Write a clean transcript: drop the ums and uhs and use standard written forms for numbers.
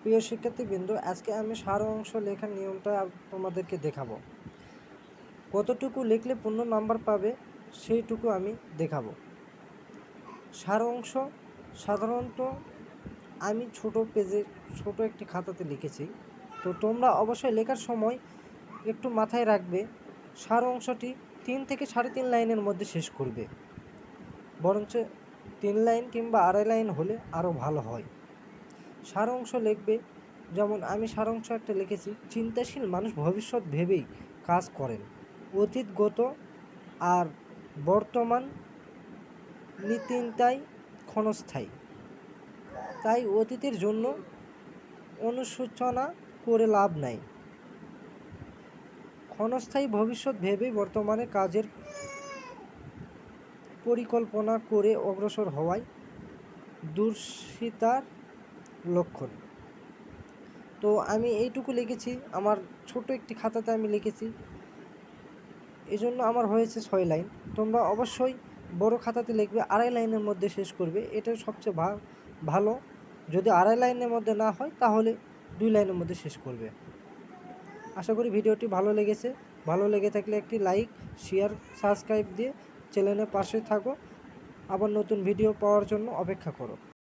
প্রিয় শিক্ষার্থীবৃন্দ, আজকে আমি সার অংশ লেখার নিয়মটা তোমাদেরকে দেখাবো। কতটুকু লিখলে পূর্ণ নাম্বার পাবে সেইটুকু আমি দেখাবো। সার অংশ সাধারণত আমি ছোট পেজে ছোট একটি খাতাতে লিখেছি। তো তোমরা অবশ্যই লেখার সময় একটু মাথায় রাখবে, সার অংশটি 3 থেকে 3.5 লাইনের মধ্যে শেষ করবে। বরঞ্চ 3 লাইন কিংবা 2.5 লাইন হলে আরও ভালো হয়। সার অংশ লিখবে, যেমন আমি সার অংশ একটা লিখেছি, চিন্তাশীল মানুষ ভবিষ্যৎ ভেবেই কাজ করেন, অতীতগত আর বর্তমান নীতিনতাই ক্ষণস্থায়ী, তাই অতীতের জন্য অনুশোচনা করে লাভ নাই। ক্ষণস্থায়ী ভবিষ্যৎ ভেবেই বর্তমানে কাজের পরিকল্পনা করে অগ্রসর হওয়াই দূরশিতার লক্ষণ। তো আমি এইটুকু লিখেছি, আমার ছোট একটি খাতাতে আমি লিখেছি, এজন্য আমার হয়েছে 6 লাইন। তোমরা অবশ্যই বড় খাতাতে লিখবে, 2.5 লাইনের মধ্যে শেষ করবে, এটা সবচেয়ে ভালো। যদি 2.5 লাইনের মধ্যে না হয় তাহলে 2 লাইনের মধ্যে শেষ করবে। আশা করি ভিডিওটি ভালো লেগেছে। ভালো লেগে থাকলে একটি লাইক, শেয়ার, সাবস্ক্রাইব দিয়ে চ্যানেলের পাশে থাকো। আবার নতুন ভিডিও পাওয়ার জন্য অপেক্ষা করো।